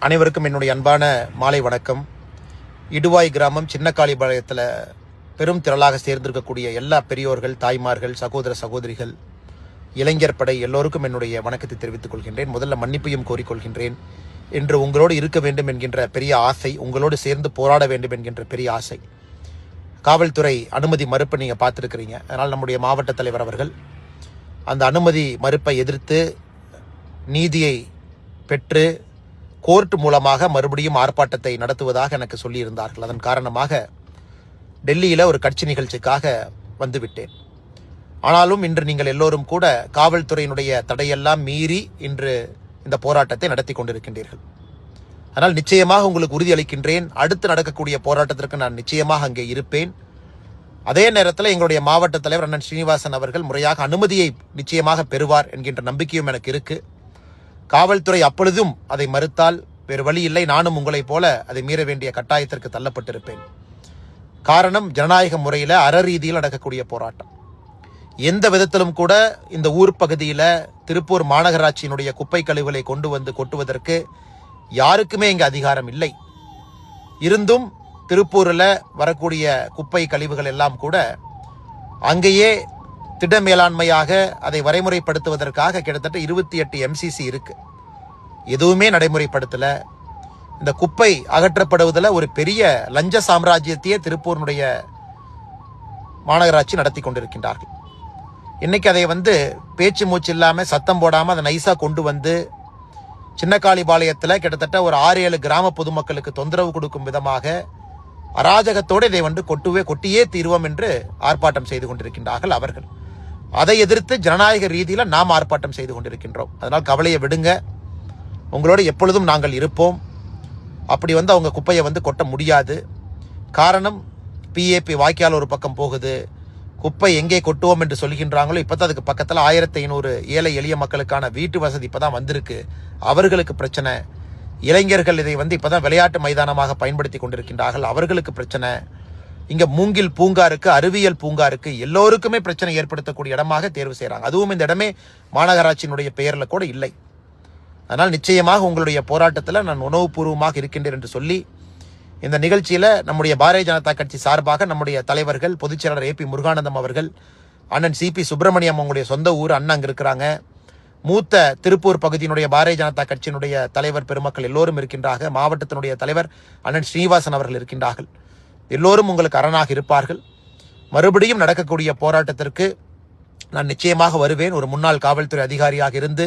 அனைவருக்கும் என்னுடைய அன்பான மாலை வணக்கம். இடுவாய் கிராமம் சின்னக்காளிபாளையத்தில் பெரும் திரளாக சேர்ந்திருக்கக்கூடிய எல்லா பெரியோர்கள், தாய்மார்கள், சகோதர சகோதரிகள், இளைஞர் படை எல்லோருக்கும் என்னுடைய வணக்கத்தை தெரிவித்துக் கொள்கின்றேன். முதல்ல மன்னிப்பையும் கோரிக்கொள்கின்றேன். என்று உங்களோடு இருக்க வேண்டும் என்கின்ற பெரிய ஆசை, உங்களோடு சேர்ந்து போராட வேண்டும் என்கின்ற பெரிய ஆசை. காவல்துறை அனுமதி மறுப்பை நீங்கள் பார்த்துருக்கிறீங்க. அதனால் நம்முடைய மாவட்ட தலைவர் அவர்கள் அந்த அனுமதி மறுப்பை எதிர்த்து நீதியை பெற்று கோர்ட் மூலமாக மறுபடியும் ஆர்ப்பாட்டத்தை நடத்துவதாக எனக்கு சொல்லியிருந்தார்கள். அதன் காரணமாக டெல்லியில் ஒரு கட்சி நிகழ்ச்சிக்காக வந்துவிட்டேன். ஆனாலும் இன்று நீங்கள் எல்லோரும் கூட காவல்துறையினுடைய தடையெல்லாம் மீறி இன்று இந்த போராட்டத்தை நடத்தி கொண்டிருக்கின்றீர்கள். ஆனால் நிச்சயமாக உங்களுக்கு உறுதியளிக்கின்றேன், அடுத்து நடக்கக்கூடிய போராட்டத்திற்கு நான் நிச்சயமாக அங்கே இருப்பேன். அதே நேரத்தில் எங்களுடைய மாவட்ட தலைவர் அண்ணன் ஸ்ரீனிவாசன் அவர்கள் முறையாக அனுமதியை நிச்சயமாக பெறுவார் என்கின்ற நம்பிக்கையும் எனக்கு இருக்கு. காவல்துறை அப்பொழுதும் அதை மறுத்தால் வேறு வழி இல்லை, நானும் உங்களைப் போல அதை மீற வேண்டிய கட்டாயத்திற்கு தள்ளப்பட்டிருப்பேன். காரணம், ஜனநாயக முறையில் அறரீதியில் நடக்கக்கூடிய போராட்டம். எந்த விதத்திலும் கூட இந்த ஊர் பகுதியில் திருப்பூர் மாநகராட்சியினுடைய குப்பை கழிவுகளை கொண்டு வந்து கொட்டுவதற்கு யாருக்குமே இங்கே அதிகாரம் இல்லை. இருந்தும் திருப்பூரில் வரக்கூடிய குப்பை கழிவுகள் எல்லாம் கூட அங்கேயே திட மேலாண்மையாக அதை வரைமுறைப்படுத்துவதற்காக கிட்டத்தட்ட 28 MCC இருக்கு. எதுவுமே நடைமுறைப்படுத்தல. இந்த குப்பை அகற்றப்படுவதில் ஒரு பெரிய லஞ்ச சாம்ராஜ்யத்தையே திருப்பூரினுடைய மாநகராட்சி நடத்தி கொண்டிருக்கின்றார்கள். இன்னைக்கு அதை பேச்சு மூச்சு இல்லாம சத்தம் போடாம அதை நைசா கொண்டு வந்து சின்னக்காளிபாளையத்தில் கிட்டத்தட்ட ஒரு 6-7 கிராம பொதுமக்களுக்கு தொந்தரவு கொடுக்கும் விதமாக அராஜகத்தோடு இதை கொட்டியே தீர்வோம் என்று ஆர்ப்பாட்டம் செய்து கொண்டிருக்கின்றார்கள் அவர்கள். அதை எதிர்த்து ஜனநாயக ரீதியில நாம் ஆர்ப்பாட்டம் செய்து கொண்டிருக்கின்றோம். அதனால் கவலையை விடுங்க, உங்களோட எப்பொழுதும் நாங்கள் இருப்போம். அப்படி அவங்க குப்பையை கொட்ட முடியாது. காரணம், PAP வாய்க்கால் ஒரு பக்கம் போகுது, குப்பை எங்கே கொட்டுவோம் என்று சொல்கின்றாங்களோ இப்பதான் அதுக்கு பக்கத்தில் 1500 ஏழை எளிய மக்களுக்கான வீட்டு வசதி இப்பதான் வந்திருக்கு. அவர்களுக்கு பிரச்சனை. இளைஞர்கள் இதை இப்பதான் விளையாட்டு மைதானமாக பயன்படுத்தி கொண்டிருக்கின்றார்கள், அவர்களுக்கு பிரச்சனை. இங்க மூங்கில் பூங்கா இருக்கு, அறிவியல் பூங்கா இருக்கு, எல்லோருக்குமே பிரச்சனை ஏற்படுத்தக்கூடிய இடமாக தேர்வு செய்யறாங்க. அதுவும் இந்த இடமே மாநகராட்சியினுடைய பெயர்ல கூட இல்லை. அதனால் நிச்சயமாக உங்களுடைய போராட்டத்தில் நான் உணவுபூர்வமாக இருக்கின்றேன் என்று சொல்லி இந்த நிகழ்ச்சியில நம்முடைய பாரதிய ஜனதா கட்சி சார்பாக நம்முடைய தலைவர்கள், பொதுச் செயலாளர் AP முருகானந்தம் அவர்கள், அண்ணன் CP சுப்பிரமணியம், அவங்களுடைய சொந்த ஊர் அண்ணா அங்க இருக்கிறாங்க, மூத்த திருப்பூர் பகுதியினுடைய பாரதிய ஜனதா கட்சியினுடைய தலைவர் பெருமக்கள் எல்லோரும் இருக்கின்றார்கள், மாவட்டத்தினுடைய தலைவர் அண்ணன் ஸ்ரீனிவாசன் அவர்கள் இருக்கின்றார்கள். எல்லோரும் உங்களுக்கு அரணாக இருப்பார்கள். மறுபடியும் நடக்கக்கூடிய போராட்டத்திற்கு நான் நிச்சயமாக வருவேன். ஒரு முன்னாள் காவல்துறை அதிகாரியாக இருந்து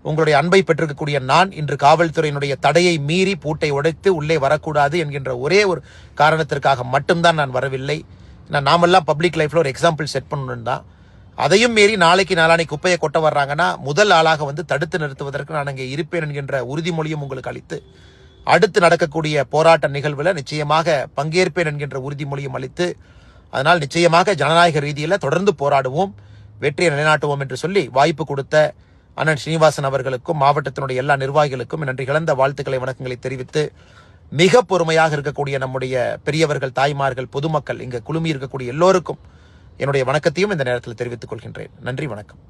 உங்களுடைய அன்பை பெற்றிருக்கக்கூடிய நான் இன்று காவல்துறையினுடைய தடையை மீறி பூட்டை உடைத்து உள்ளே வரக்கூடாது என்கின்ற ஒரே ஒரு காரணத்திற்காக மட்டும்தான் நான் வரவில்லை. நாமெல்லாம் பப்ளிக் லைஃப்ல ஒரு எக்ஸாம்பிள் செட் பண்ணணும் தான். அதையும் மீறி நாளைக்கு நாளானைக்கு குப்பையை கொட்ட வர்றாங்கன்னா முதல் ஆளாக தடுத்து நிறுத்துவதற்கு நான் அங்கே இருப்பேன் என்கின்ற உறுதிமொழியும் உங்களுக்கு அளித்து, அடுத்து நடக்கக்கூடிய போராட்ட நிகழ்வுல நிச்சயமாக பங்கேற்பேன் என்கின்ற உறுதிமொழியும் அளித்து, அதனால் நிச்சயமாக ஜனநாயக ரீதியில் தொடர்ந்து போராடுவோம், வெற்றியை நிலைநாட்டுவோம் என்று சொல்லி வாய்ப்பு கொடுத்த அண்ணன் ஸ்ரீனிவாசன் அவர்களுக்கும் மாவட்டத்தினுடைய எல்லா நிர்வாகிகளுக்கும் நன்றி கலந்த வாழ்த்துக்களை, வணக்கங்களை தெரிவித்து, மிக பொறுமையாக இருக்கக்கூடிய நம்முடைய பெரியவர்கள், தாய்மார்கள், பொதுமக்கள், இங்கு குழுமி இருக்கக்கூடிய எல்லோருக்கும் என்னுடைய வணக்கத்தையும் இந்த நேரத்தில் தெரிவித்துக் கொள்கின்றேன். நன்றி, வணக்கம்.